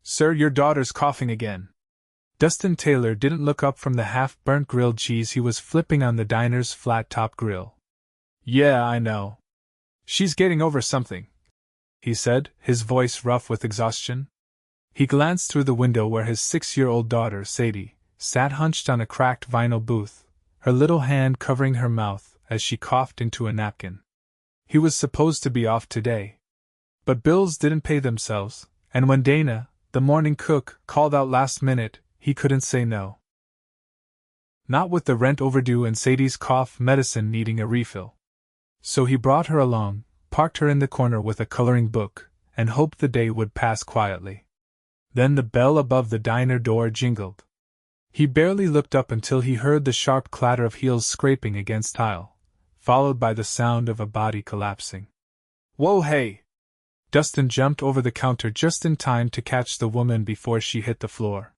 Sir, your daughter's coughing again. Dustin Taylor didn't look up from the half-burnt grilled cheese he was flipping on the diner's flat-top grill. Yeah, I know. She's getting over something, he said, his voice rough with exhaustion. He glanced through the window where his 6-year-old daughter, Sadie, sat hunched on a cracked vinyl booth, her little hand covering her mouth as she coughed into a napkin. He was supposed to be off today. But bills didn't pay themselves, and when Dana, the morning cook, called out last minute, he couldn't say no. Not with the rent overdue and Sadie's cough medicine needing a refill. So he brought her along, parked her in the corner with a coloring book, and hoped the day would pass quietly. Then the bell above the diner door jingled. He barely looked up until he heard the sharp clatter of heels scraping against tile, followed by the sound of a body collapsing. Whoa, hey! Dustin jumped over the counter just in time to catch the woman before she hit the floor.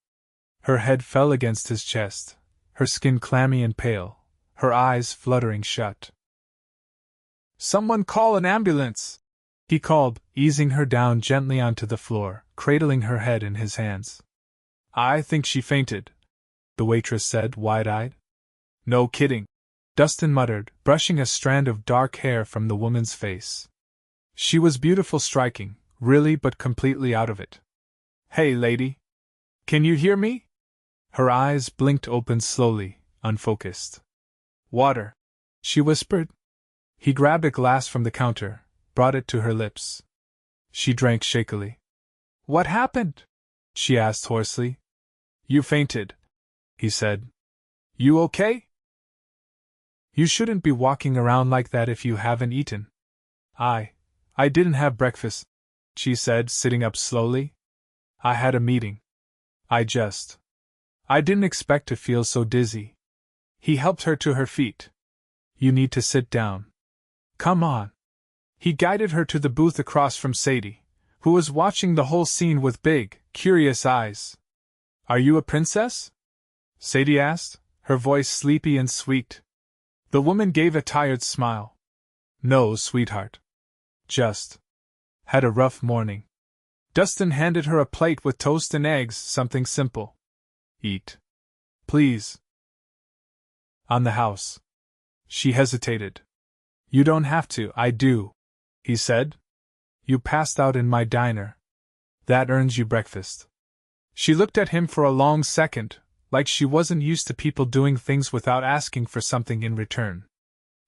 Her head fell against his chest, her skin clammy and pale, her eyes fluttering shut. Someone call an ambulance! He called, easing her down gently onto the floor, cradling her head in his hands. I think she fainted, the waitress said, wide-eyed. No kidding, Dustin muttered, brushing a strand of dark hair from the woman's face. She was beautiful, striking, really, but completely out of it. Hey, lady. Can you hear me? Her eyes blinked open slowly, unfocused. Water, she whispered. He grabbed a glass from the counter, brought it to her lips. She drank shakily. What happened? She asked hoarsely. You fainted, he said. You okay? You shouldn't be walking around like that if you haven't eaten. I didn't have breakfast, she said, sitting up slowly. I had a meeting. I didn't expect to feel so dizzy. He helped her to her feet. You need to sit down. Come on. He guided her to the booth across from Sadie, who was watching the whole scene with big, curious eyes. Are you a princess? Sadie asked, her voice sleepy and sweet. The woman gave a tired smile. No, sweetheart. Just had a rough morning. Dustin handed her a plate with toast and eggs, something simple. Eat. Please. On the house. She hesitated. You don't have to, I do, he said. You passed out in my diner. That earns you breakfast. She looked at him for a long second, like she wasn't used to people doing things without asking for something in return.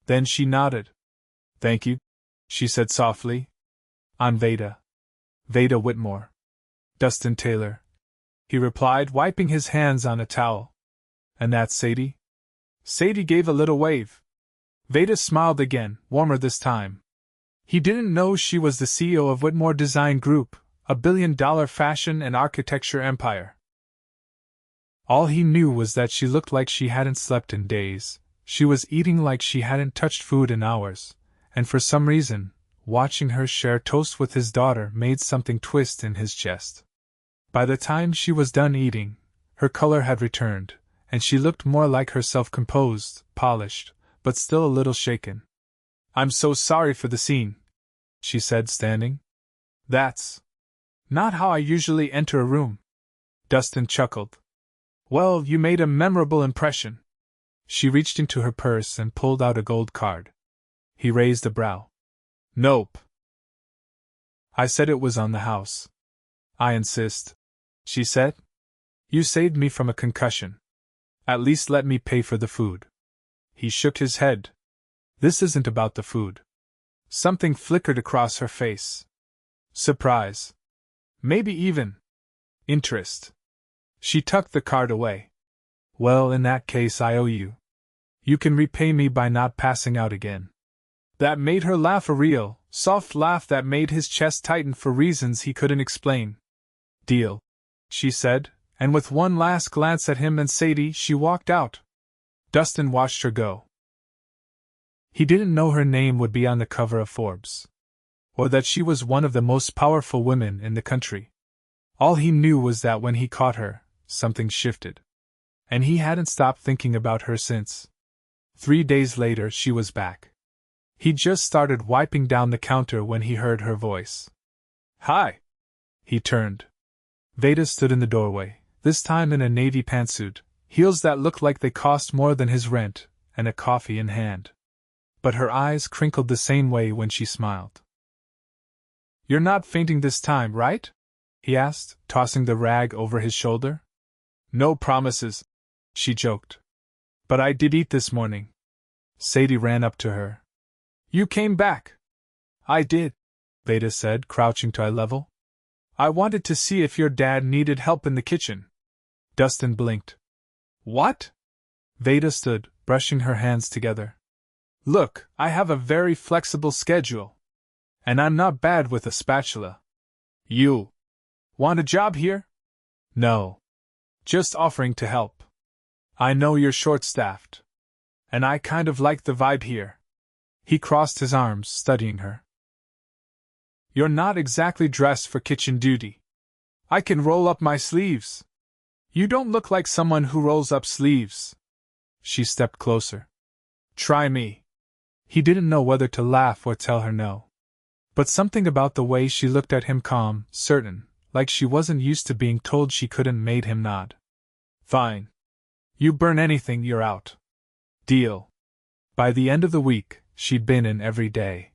Then she nodded. Thank you, she said softly. I'm Veda Whitmore. Dustin Taylor, he replied, wiping his hands on a towel. And that's Sadie? Sadie gave a little wave. Veda smiled again, warmer this time. He didn't know she was the CEO of Whitmore Design Group, a billion-dollar fashion and architecture empire. All he knew was that she looked like she hadn't slept in days, she was eating like she hadn't touched food in hours, and for some reason, watching her share toast with his daughter made something twist in his chest. By the time she was done eating, her color had returned, and she looked more like herself, composed, polished, but still a little shaken. I'm so sorry for the scene, she said, standing. That's not how I usually enter a room. Dustin chuckled. Well, you made a memorable impression. She reached into her purse and pulled out a gold card. He raised a brow. Nope. I said it was on the house. I insist, she said. You saved me from a concussion. At least let me pay for the food. He shook his head. This isn't about the food. Something flickered across her face. Surprise. Maybe even interest. She tucked the card away. Well, in that case, I owe you. You can repay me by not passing out again. That made her laugh, a real, soft laugh that made his chest tighten for reasons he couldn't explain. Deal, she said, and with one last glance at him and Sadie, she walked out. Dustin watched her go. He didn't know her name would be on the cover of Forbes, or that she was one of the most powerful women in the country. All he knew was that when he caught her, something shifted. And he hadn't stopped thinking about her since. 3 days later, she was back. He'd just started wiping down the counter when he heard her voice. Hi! He turned. Veda stood in the doorway, this time in a navy pantsuit, heels that looked like they cost more than his rent, and a coffee in hand. But her eyes crinkled the same way when she smiled. "You're not fainting this time, right?" he asked, tossing the rag over his shoulder. "No promises," she joked. "But I did eat this morning." Sadie ran up to her. "You came back." "I did," Veda said, crouching to eye level. "I wanted to see if your dad needed help in the kitchen." Dustin blinked. "What?" Veda stood, brushing her hands together. "Look, I have a very flexible schedule. And I'm not bad with a spatula. You want a job here?" "No. Just offering to help. I know you're short-staffed. And I kind of like the vibe here." He crossed his arms, studying her. "You're not exactly dressed for kitchen duty. I can roll up my sleeves." "You don't look like someone who rolls up sleeves." She stepped closer. "Try me." He didn't know whether to laugh or tell her no. But something about the way she looked at him, calm, certain, like she wasn't used to being told she couldn't, made him nod. "Fine. You burn anything, you're out." "Deal." By the end of the week, she'd been in every day.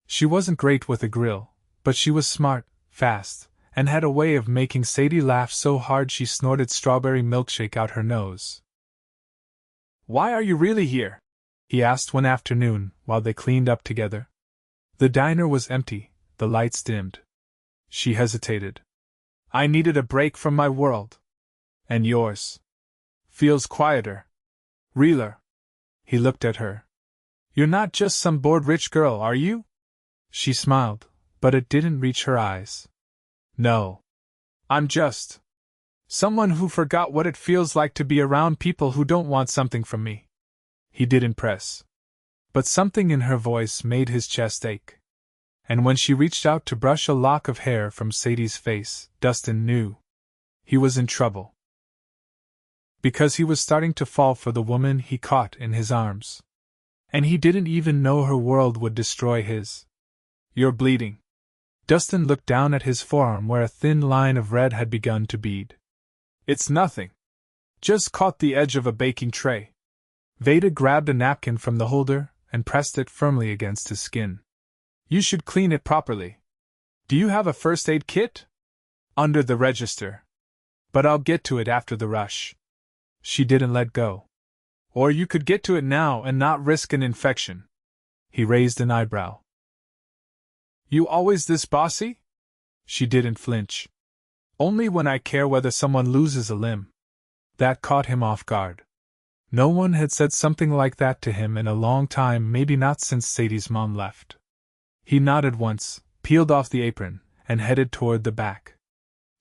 She wasn't great with a grill, but she was smart, fast, and had a way of making Sadie laugh so hard she snorted strawberry milkshake out her nose. "Why are you really here?" he asked one afternoon, while they cleaned up together. The diner was empty, the lights dimmed. She hesitated. "I needed a break from my world." "And yours?" "Feels quieter." "Realer." He looked at her. "You're not just some bored rich girl, are you?" She smiled, but it didn't reach her eyes. "No. I'm just someone who forgot what it feels like to be around people who don't want something from me." He didn't press. But something in her voice made his chest ache. And when she reached out to brush a lock of hair from Sadie's face, Dustin knew he was in trouble. Because he was starting to fall for the woman he caught in his arms. And he didn't even know her world would destroy his. "You're bleeding." Dustin looked down at his forearm where a thin line of red had begun to bead. "It's nothing. Just caught the edge of a baking tray." Veda grabbed a napkin from the holder and pressed it firmly against his skin. "You should clean it properly. Do you have a first aid kit?" "Under the register. But I'll get to it after the rush." She didn't let go. "Or you could get to it now and not risk an infection." He raised an eyebrow. "You always this bossy?" She didn't flinch. "Only when I care whether someone loses a limb." That caught him off guard. No one had said something like that to him in a long time, maybe not since Sadie's mom left. He nodded once, peeled off the apron, and headed toward the back.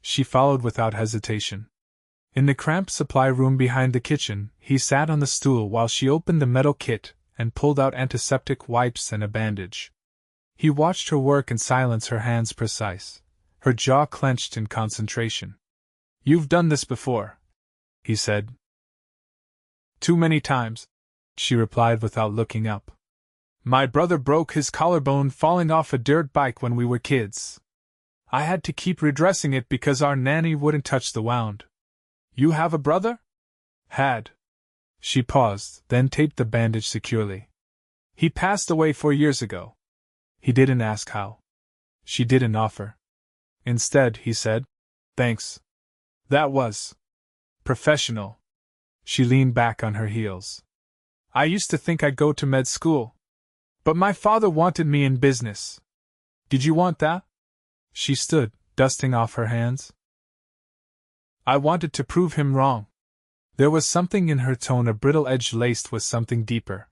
She followed without hesitation. In the cramped supply room behind the kitchen, he sat on the stool while she opened the metal kit and pulled out antiseptic wipes and a bandage. He watched her work in silence, her hands precise, her jaw clenched in concentration. "You've done this before," he said. "Too many times," she replied without looking up. "My brother broke his collarbone falling off a dirt bike when we were kids. I had to keep redressing it because our nanny wouldn't touch the wound." "You have a brother?" "Had." She paused, then taped the bandage securely. "He passed away 4 years ago." He didn't ask how. She didn't offer. Instead, he said, "Thanks. That was professional." She leaned back on her heels. "I used to think I'd go to med school. But my father wanted me in business. Did you want that?" She stood, dusting off her hands. "I wanted to prove him wrong." There was something in her tone, a brittle edge laced with something deeper.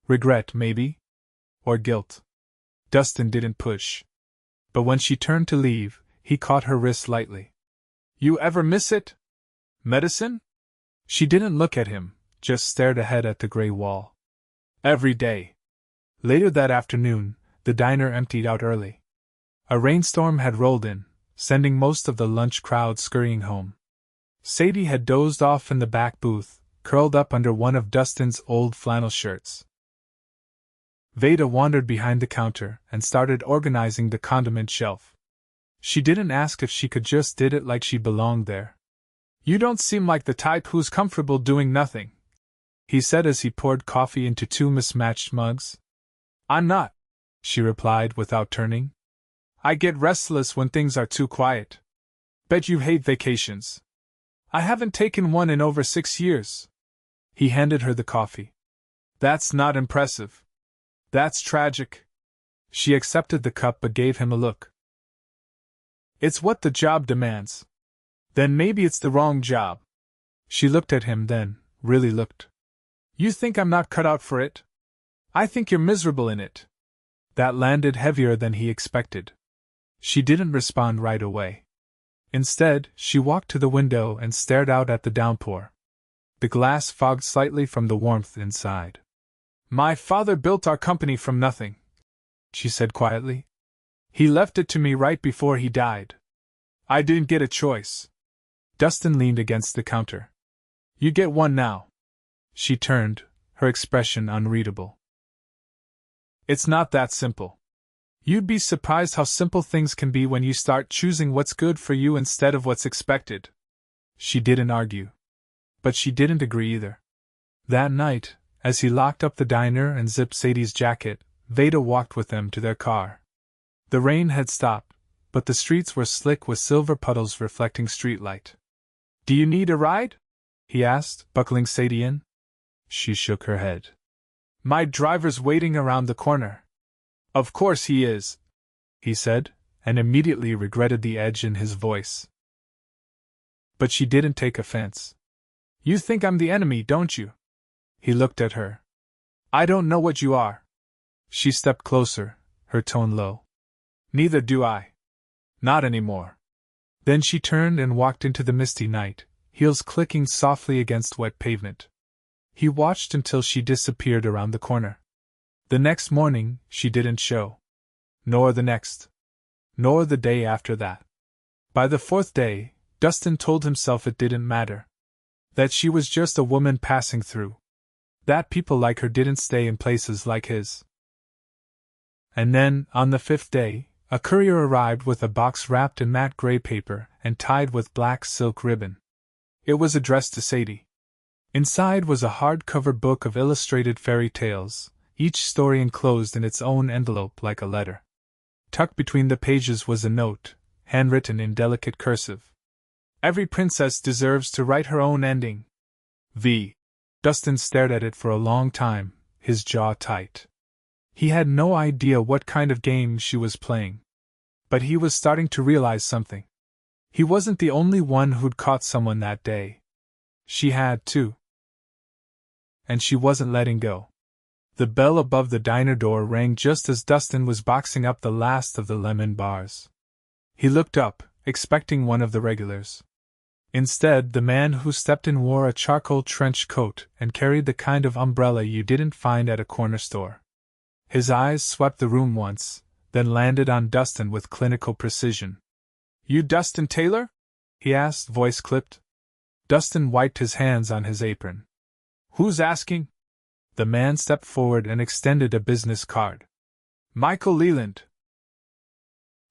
Regret, maybe? Or guilt? Dustin didn't push. But when she turned to leave, he caught her wrist lightly. "You ever miss it? Medicine?" She didn't look at him, just stared ahead at the gray wall. "Every day." Later that afternoon, the diner emptied out early. A rainstorm had rolled in, sending most of the lunch crowd scurrying home. Sadie had dozed off in the back booth, curled up under one of Dustin's old flannel shirts. Veda wandered behind the counter and started organizing the condiment shelf. She didn't ask if she could, just did it like she belonged there. You don't seem like the type who's comfortable doing nothing, he said as he poured coffee into two mismatched mugs. I'm not, she replied without turning. I get restless when things are too quiet. Bet you hate vacations. I haven't taken one in over 6 years. He handed her the coffee. That's not impressive. That's tragic. She accepted the cup but gave him a look. It's what the job demands. Then maybe it's the wrong job. She looked at him, then really looked. You think I'm not cut out for it? I think you're miserable in it. That landed heavier than he expected. She didn't respond right away. Instead, she walked to the window and stared out at the downpour. The glass fogged slightly from the warmth inside. My father built our company from nothing, she said quietly. He left it to me right before he died. I didn't get a choice. Dustin leaned against the counter. You get one now. She turned, her expression unreadable. It's not that simple. You'd be surprised how simple things can be when you start choosing what's good for you instead of what's expected. She didn't argue. But she didn't agree either. That night, as he locked up the diner and zipped Sadie's jacket, Veda walked with them to their car. The rain had stopped, but the streets were slick with silver puddles reflecting streetlight. Do you need a ride? He asked, buckling Sadie in. She shook her head. My driver's waiting around the corner. Of course he is, he said, and immediately regretted the edge in his voice. But she didn't take offense. You think I'm the enemy, don't you? He looked at her. I don't know what you are. She stepped closer, her tone low. Neither do I. Not anymore. Then she turned and walked into the misty night, heels clicking softly against wet pavement. He watched until she disappeared around the corner. The next morning, she didn't show. Nor the next. Nor the day after that. By the fourth day, Dustin told himself it didn't matter. That she was just a woman passing through. That people like her didn't stay in places like his. And then, on the fifth day, a courier arrived with a box wrapped in matte gray paper and tied with black silk ribbon. It was addressed to Sadie. Inside was a hardcover book of illustrated fairy tales, each story enclosed in its own envelope like a letter. Tucked between the pages was a note, handwritten in delicate cursive. Every princess deserves to write her own ending. V. Dustin stared at it for a long time, his jaw tight. He had no idea what kind of game she was playing. But he was starting to realize something. He wasn't the only one who'd caught someone that day. She had, too. And she wasn't letting go. The bell above the diner door rang just as Dustin was boxing up the last of the lemon bars. He looked up, expecting one of the regulars. Instead, the man who stepped in wore a charcoal trench coat and carried the kind of umbrella you didn't find at a corner store. His eyes swept the room once, then landed on Dustin with clinical precision. You Dustin Taylor? He asked, voice clipped. Dustin wiped his hands on his apron. Who's asking? The man stepped forward and extended a business card. Michael Leland.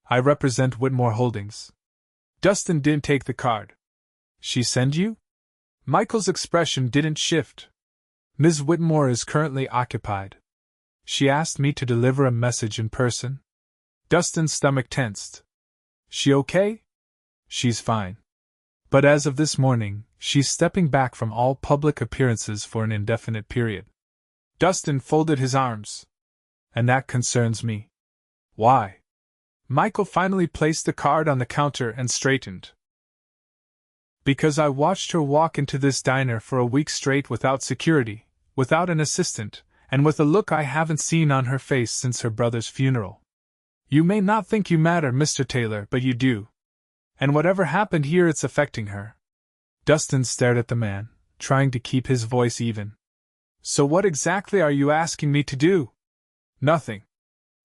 I represent Whitmore Holdings. Dustin didn't take the card. She send you? Michael's expression didn't shift. Ms. Whitmore is currently occupied. She asked me to deliver a message in person. Dustin's stomach tensed. She okay? She's fine. But as of this morning, she's stepping back from all public appearances for an indefinite period. Dustin folded his arms. And that concerns me. Why? Michael finally placed the card on the counter and straightened. Because I watched her walk into this diner for a week straight without security, without an assistant, and with a look I haven't seen on her face since her brother's funeral. You may not think you matter, Mr. Taylor, but you do. And whatever happened here, it's affecting her. Dustin stared at the man, trying to keep his voice even. So what exactly are you asking me to do? Nothing.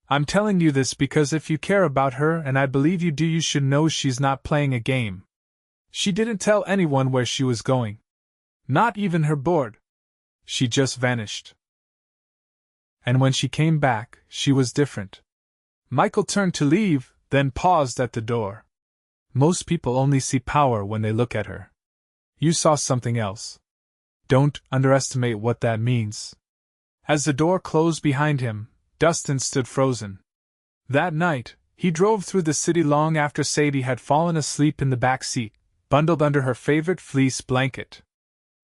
I'm telling you this because if you care about her, and I believe you do, you should know she's not playing a game. She didn't tell anyone where she was going. Not even her board. She just vanished. And when she came back, she was different. Michael turned to leave, then paused at the door. Most people only see power when they look at her. You saw something else. Don't underestimate what that means. As the door closed behind him, Dustin stood frozen. That night, he drove through the city long after Sadie had fallen asleep in the back seat, bundled under her favorite fleece blanket.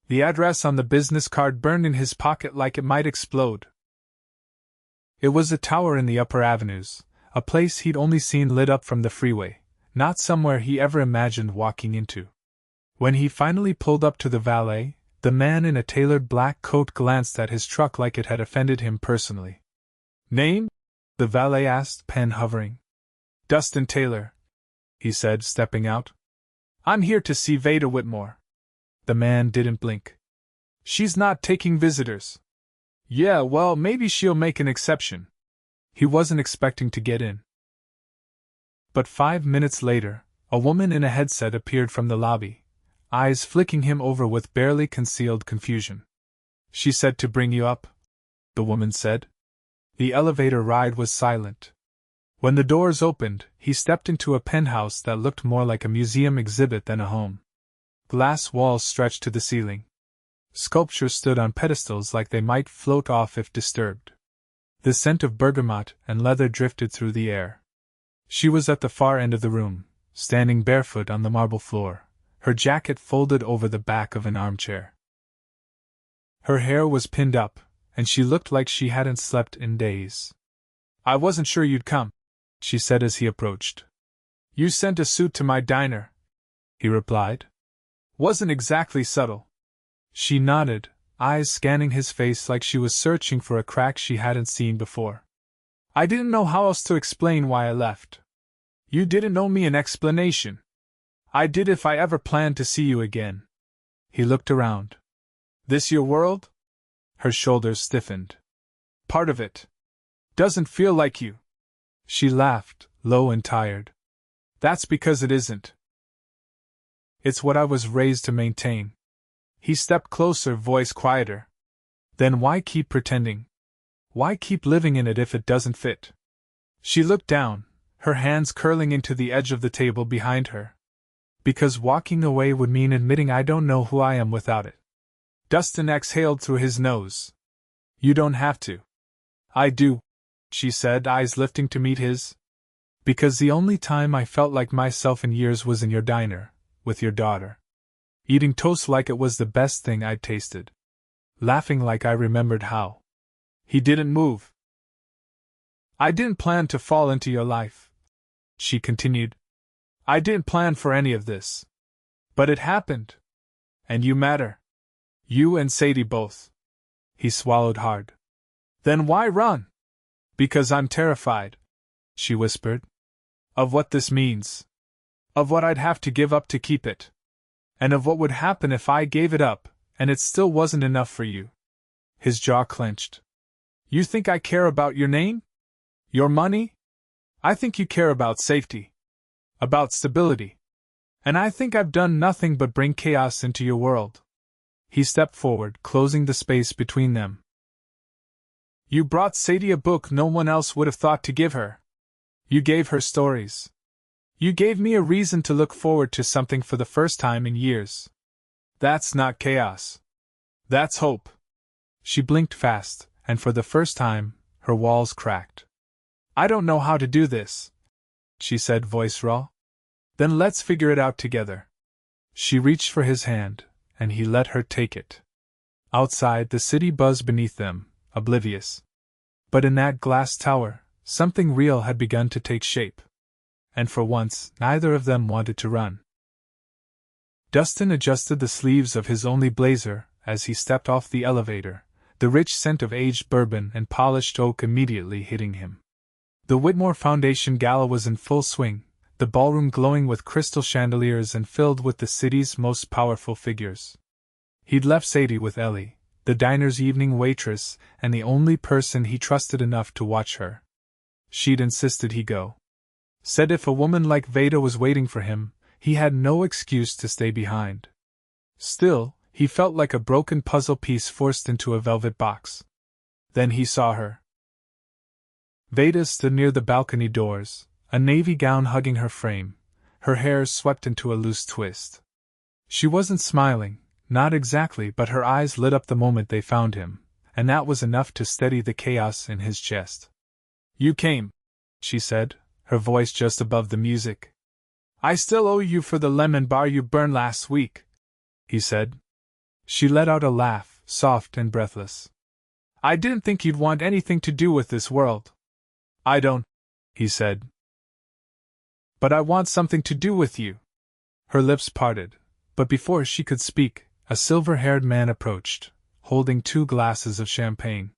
The address on the business card burned in his pocket like it might explode. It was a tower in the upper avenues, a place he'd only seen lit up from the freeway, not somewhere he ever imagined walking into. When he finally pulled up to the valet, the man in a tailored black coat glanced at his truck like it had offended him personally. Name? The valet asked, pen hovering. Dustin Taylor, he said, stepping out. I'm here to see Veda Whitmore. The man didn't blink. She's not taking visitors. Yeah, well, maybe she'll make an exception. He wasn't expecting to get in. But 5 minutes later, a woman in a headset appeared from the lobby, eyes flicking him over with barely concealed confusion. She said to bring you up, the woman said. The elevator ride was silent. When the doors opened, he stepped into a penthouse that looked more like a museum exhibit than a home. Glass walls stretched to the ceiling. Sculptures stood on pedestals like they might float off if disturbed. The scent of bergamot and leather drifted through the air. She was at the far end of the room, standing barefoot on the marble floor, her jacket folded over the back of an armchair. Her hair was pinned up, and she looked like she hadn't slept in days. I wasn't sure you'd come, she said as he approached. You sent a suit to my diner, he replied. Wasn't exactly subtle. She nodded, eyes scanning his face like she was searching for a crack she hadn't seen before. I didn't know how else to explain why I left. You didn't owe me an explanation. I did if I ever planned to see you again. He looked around. This your world? Her shoulders stiffened. Part of it. Doesn't feel like you. She laughed, low and tired. That's because it isn't. It's what I was raised to maintain. He stepped closer, voice quieter. Then why keep pretending? Why keep living in it if it doesn't fit? She looked down, her hands curling into the edge of the table behind her. Because walking away would mean admitting I don't know who I am without it. Dustin exhaled through his nose. You don't have to. I do, she said, eyes lifting to meet his. Because the only time I felt like myself in years was in your diner, with your daughter. Eating toast like it was the best thing I'd tasted. Laughing like I remembered how. He didn't move. I didn't plan to fall into your life, she continued. I didn't plan for any of this. But it happened. And you matter. You and Sadie both. He swallowed hard. Then why run? Because I'm terrified, she whispered. Of what this means. Of what I'd have to give up to keep it. And of what would happen if I gave it up, and it still wasn't enough for you. His jaw clenched. You think I care about your name? Your money? I think you care about safety. About stability. And I think I've done nothing but bring chaos into your world. He stepped forward, closing the space between them. You brought Sadie a book no one else would have thought to give her. You gave her stories. You gave me a reason to look forward to something for the first time in years. That's not chaos. That's hope. She blinked fast, and for the first time, her walls cracked. I don't know how to do this, she said, voice raw. Then let's figure it out together. She reached for his hand, and he let her take it. Outside, the city buzzed beneath them, oblivious. But in that glass tower, something real had begun to take shape. And for once, neither of them wanted to run. Dustin adjusted the sleeves of his only blazer as he stepped off the elevator, the rich scent of aged bourbon and polished oak immediately hitting him. The Whitmore Foundation Gala was in full swing, the ballroom glowing with crystal chandeliers and filled with the city's most powerful figures. He'd left Sadie with Ellie, the diner's evening waitress, and the only person he trusted enough to watch her. She'd insisted he go. Said if a woman like Veda was waiting for him, he had no excuse to stay behind. Still, he felt like a broken puzzle piece forced into a velvet box. Then he saw her. Veda stood near the balcony doors, a navy gown hugging her frame, her hair swept into a loose twist. She wasn't smiling, not exactly, but her eyes lit up the moment they found him, and that was enough to steady the chaos in his chest. "You came," she said, her voice just above the music. "I still owe you for the lemon bar you burned last week," he said. She let out a laugh, soft and breathless. "I didn't think you'd want anything to do with this world." "I don't," he said. "But I want something to do with you." Her lips parted, but before she could speak, a silver-haired man approached, holding 2 glasses of champagne.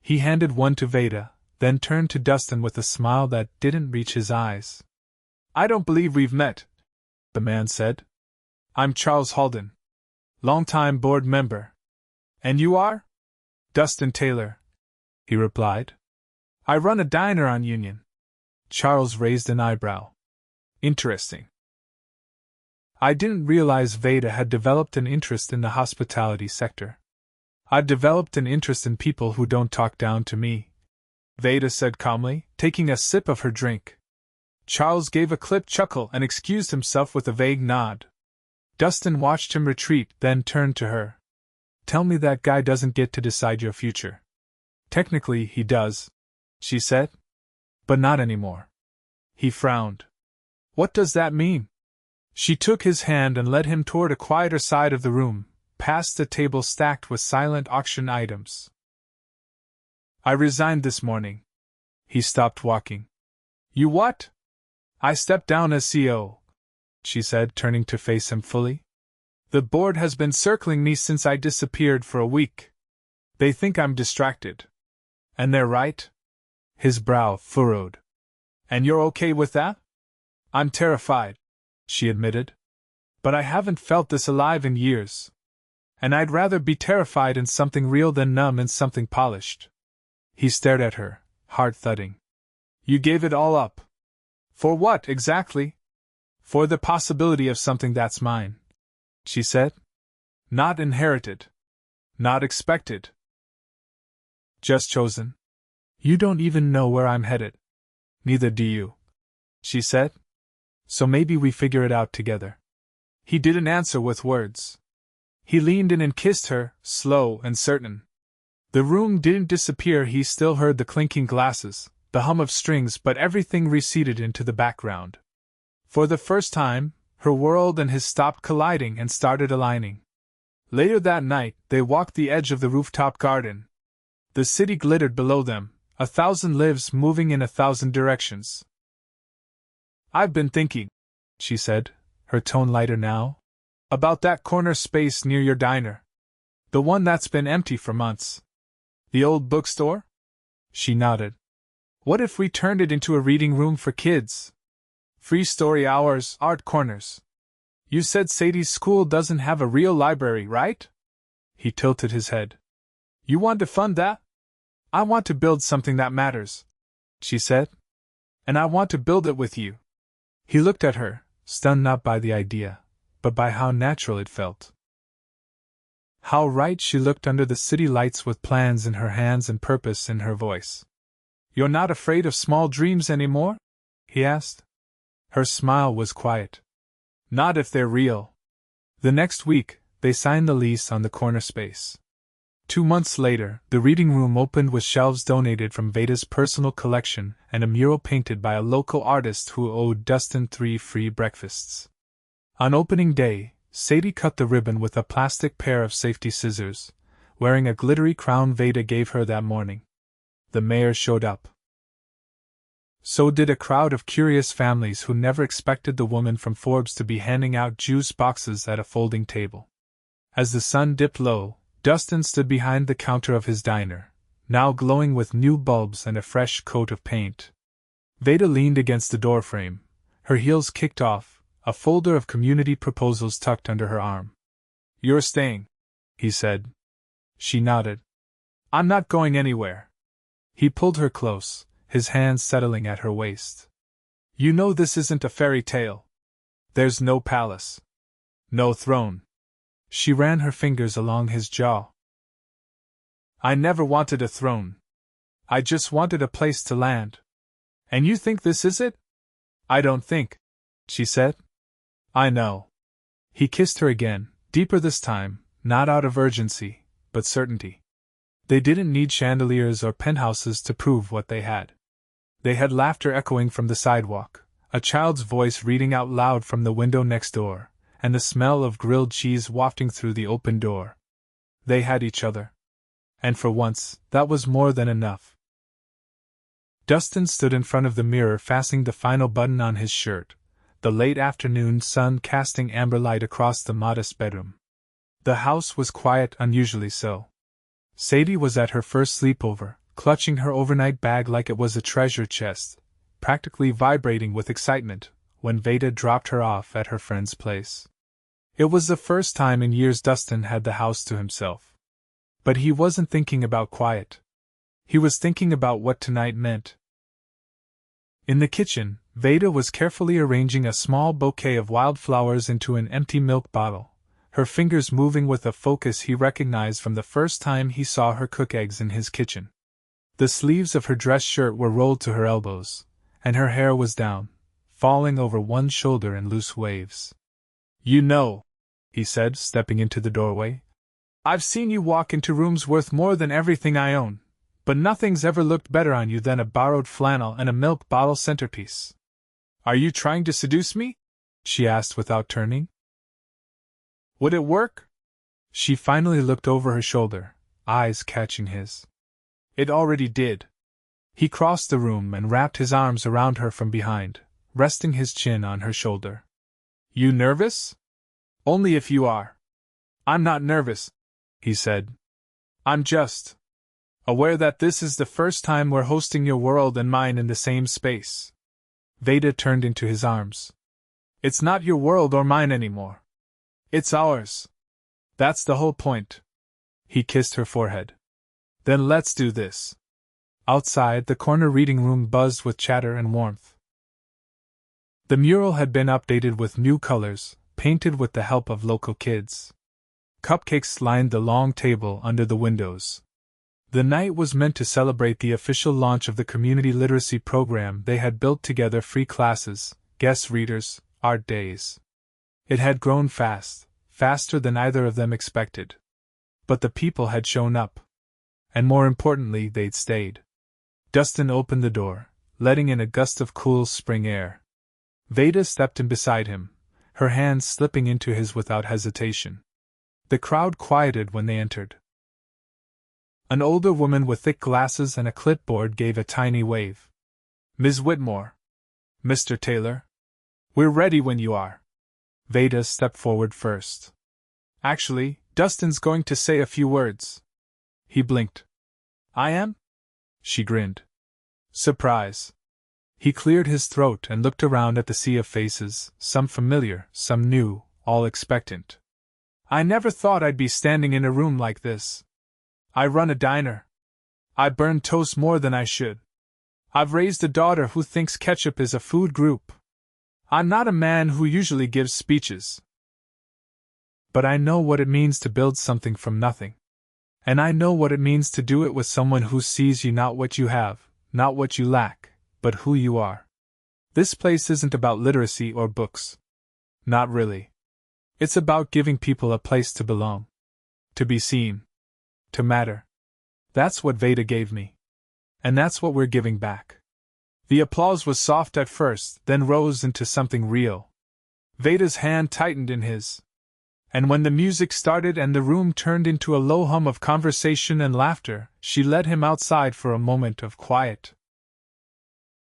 He handed one to Veda, then turned to Dustin with a smile that didn't reach his eyes. "I don't believe we've met," the man said. "I'm Charles Halden, longtime board member." "And you are?" "Dustin Taylor," he replied. "I run a diner on Union." Charles raised an eyebrow. "Interesting." "I didn't realize Veda had developed an interest in the hospitality sector." "I've developed an interest in people who don't talk down to me," Veda said calmly, taking a sip of her drink. Charles gave a clipped chuckle and excused himself with a vague nod. Dustin watched him retreat, then turned to her. "Tell me that guy doesn't get to decide your future." "Technically, he does," she said. "But not anymore." He frowned. "What does that mean?" She took his hand and led him toward a quieter side of the room, past a table stacked with silent auction items. "I resigned this morning." He stopped walking. "You what?" "I stepped down as CEO," she said, turning to face him fully. "The board has been circling me since I disappeared for a week. They think I'm distracted. And they're right." His brow furrowed. "And you're okay with that?" "I'm terrified," she admitted. "But I haven't felt this alive in years. And I'd rather be terrified in something real than numb in something polished." He stared at her, heart thudding. "You gave it all up. For what, exactly?" "For the possibility of something that's mine," she said. "Not inherited. Not expected. Just chosen. You don't even know where I'm headed." "Neither do you," she said. "So maybe we figure it out together." He didn't answer with words. He leaned in and kissed her, slow and certain. The room didn't disappear, he still heard the clinking glasses, the hum of strings, but everything receded into the background. For the first time, her world and his stopped colliding and started aligning. Later that night, they walked the edge of the rooftop garden. The city glittered below them, 1,000 lives moving in 1,000 directions. "I've been thinking," she said, her tone lighter now, "about that corner space near your diner. The one that's been empty for months. The old bookstore?" She nodded. "What if we turned it into a reading room for kids? Free story hours, art corners. You said Sadie's school doesn't have a real library, right?" He tilted his head. "You want to fund that?" "I want to build something that matters," she said. "And I want to build it with you." He looked at her, stunned not by the idea, but by how natural it felt. How right she looked under the city lights with plans in her hands and purpose in her voice. "You're not afraid of small dreams anymore?" he asked. Her smile was quiet. "Not if they're real." The next week, they signed the lease on the corner space. 2 months later, the reading room opened with shelves donated from Veda's personal collection and a mural painted by a local artist who owed Dustin 3 free breakfasts. On opening day, Sadie cut the ribbon with a plastic pair of safety scissors, wearing a glittery crown Veda gave her that morning. The mayor showed up. So did a crowd of curious families who never expected the woman from Forbes to be handing out juice boxes at a folding table. As the sun dipped low, Dustin stood behind the counter of his diner, now glowing with new bulbs and a fresh coat of paint. Veda leaned against the doorframe, her heels kicked off, a folder of community proposals tucked under her arm. "You're staying," he said. She nodded. "I'm not going anywhere." He pulled her close, his hands settling at her waist. "You know this isn't a fairy tale. There's no palace. No throne." She ran her fingers along his jaw. "I never wanted a throne. I just wanted a place to land. And you think this is it?" I don't think, she said. I know. He kissed her again, deeper this time, not out of urgency, but certainty. They didn't need chandeliers or penthouses to prove what they had. They had laughter echoing from the sidewalk, a child's voice reading out loud from the window next door, and the smell of grilled cheese wafting through the open door. They had each other. And for once, that was more than enough. Dustin stood in front of the mirror fastening the final button on his shirt, the late afternoon sun casting amber light across the modest bedroom. The house was quiet, unusually so. Sadie was at her first sleepover, clutching her overnight bag like it was a treasure chest, practically vibrating with excitement, when Veda dropped her off at her friend's place. It was the first time in years Dustin had the house to himself. But he wasn't thinking about quiet. He was thinking about what tonight meant. In the kitchen, Veda was carefully arranging a small bouquet of wildflowers into an empty milk bottle, her fingers moving with a focus he recognized from the first time he saw her cook eggs in his kitchen. The sleeves of her dress shirt were rolled to her elbows, and her hair was down, falling over one shoulder in loose waves. You know, he said, stepping into the doorway, I've seen you walk into rooms worth more than everything I own, but nothing's ever looked better on you than a borrowed flannel and a milk bottle centerpiece. Are you trying to seduce me? She asked without turning. Would it work? She finally looked over her shoulder, eyes catching his. It already did. He crossed the room and wrapped his arms around her from behind, resting his chin on her shoulder. You nervous? Only if you are. I'm not nervous, he said. I'm just aware that this is the first time we're hosting your world and mine in the same space. Veda turned into his arms. It's not your world or mine anymore. It's ours. That's the whole point. He kissed her forehead. Then let's do this. Outside, the corner reading room buzzed with chatter and warmth. The mural had been updated with new colors, painted with the help of local kids. Cupcakes lined the long table under the windows. The night was meant to celebrate the official launch of the community literacy program they had built together: free classes, guest readers, art days. It had grown fast, faster than either of them expected. But the people had shown up. And more importantly, they'd stayed. Dustin opened the door, letting in a gust of cool spring air. Veda stepped in beside him, her hands slipping into his without hesitation. The crowd quieted when they entered. An older woman with thick glasses and a clipboard gave a tiny wave. Ms. Whitmore. Mr. Taylor. We're ready when you are. Veda stepped forward first. Actually, Dustin's going to say a few words. He blinked. I am? She grinned. Surprise. He cleared his throat and looked around at the sea of faces, some familiar, some new, all expectant. I never thought I'd be standing in a room like this. I run a diner. I burn toast more than I should. I've raised a daughter who thinks ketchup is a food group. I'm not a man who usually gives speeches. But I know what it means to build something from nothing. And I know what it means to do it with someone who sees you not what you have, not what you lack, but who you are. This place isn't about literacy or books. Not really. It's about giving people a place to belong. To be seen. To matter. That's what Veda gave me. And that's what we're giving back. The applause was soft at first, then rose into something real. Veda's hand tightened in his. And when the music started and the room turned into a low hum of conversation and laughter, she led him outside for a moment of quiet.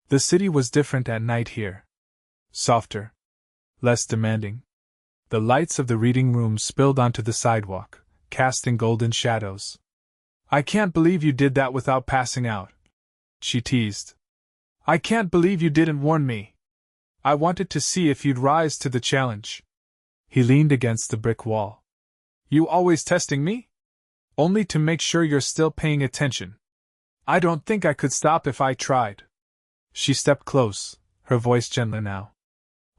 The city was different at night here. Softer. Less demanding. The lights of the reading room spilled onto the sidewalk, casting golden shadows. I can't believe you did that without passing out, she teased. I can't believe you didn't warn me. I wanted to see if you'd rise to the challenge. He leaned against the brick wall. You always testing me? Only to make sure you're still paying attention. I don't think I could stop if I tried. She stepped close, her voice gentler now.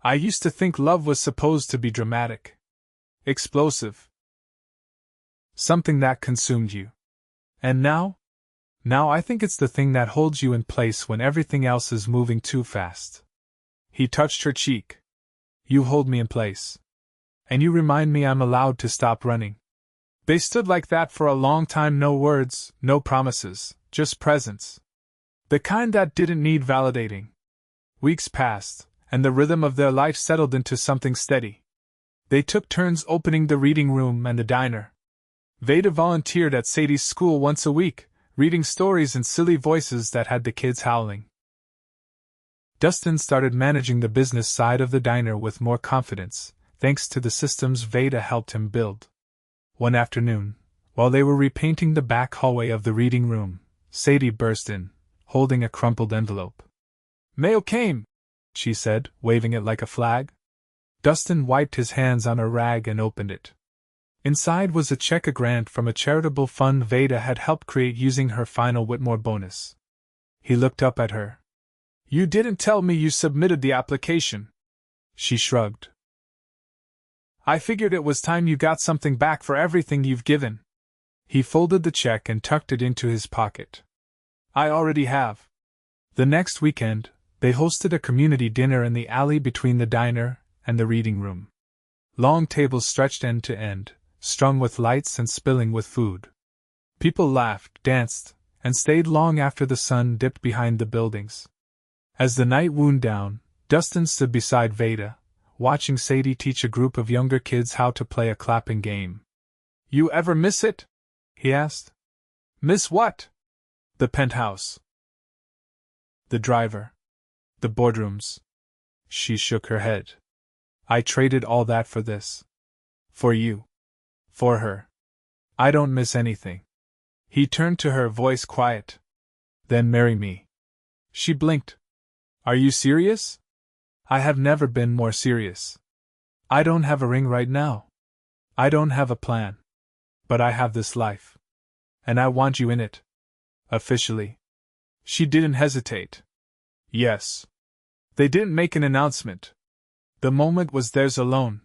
I used to think love was supposed to be dramatic. Explosive. Something that consumed you. And now? Now I think it's the thing that holds you in place when everything else is moving too fast. He touched her cheek. You hold me in place. And you remind me I'm allowed to stop running. They stood like that for a long time, no words, no promises, just presence. The kind that didn't need validating. Weeks passed, and the rhythm of their life settled into something steady. They took turns opening the reading room and the diner. Veda volunteered at Sadie's school once a week, reading stories in silly voices that had the kids howling. Dustin started managing the business side of the diner with more confidence, thanks to the systems Veda helped him build. One afternoon, while they were repainting the back hallway of the reading room, Sadie burst in, holding a crumpled envelope. Mail came, she said, waving it like a flag. Dustin wiped his hands on a rag and opened it. Inside was a check, a grant from a charitable fund Veda had helped create using her final Whitmore bonus. He looked up at her. You didn't tell me you submitted the application. She shrugged. I figured it was time you got something back for everything you've given. He folded the check and tucked it into his pocket. I already have. The next weekend, they hosted a community dinner in the alley between the diner and the reading room. Long tables stretched end to end, strung with lights and spilling with food. People laughed, danced, and stayed long after the sun dipped behind the buildings. As the night wound down, Dustin stood beside Veda, watching Sadie teach a group of younger kids how to play a clapping game. You ever miss it? He asked. Miss what? The penthouse. The driver. The boardrooms. She shook her head. I traded all that for this. For you. For her. I don't miss anything. He turned to her, voice quiet. Then marry me. She blinked. Are you serious? I have never been more serious. I don't have a ring right now. I don't have a plan. But I have this life. And I want you in it. Officially. She didn't hesitate. Yes. They didn't make an announcement. The moment was theirs alone.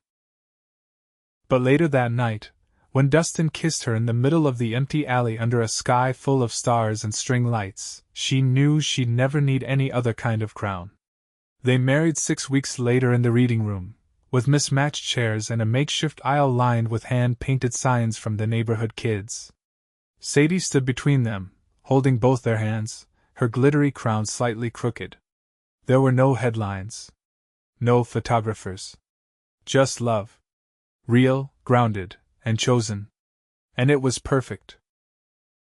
But later that night, when Dustin kissed her in the middle of the empty alley under a sky full of stars and string lights, she knew she'd never need any other kind of crown. They married 6 weeks later in the reading room, with mismatched chairs and a makeshift aisle lined with hand-painted signs from the neighborhood kids. Sadie stood between them, holding both their hands, her glittery crown slightly crooked. There were no headlines. No photographers. Just love. Real, grounded, and chosen. And it was perfect.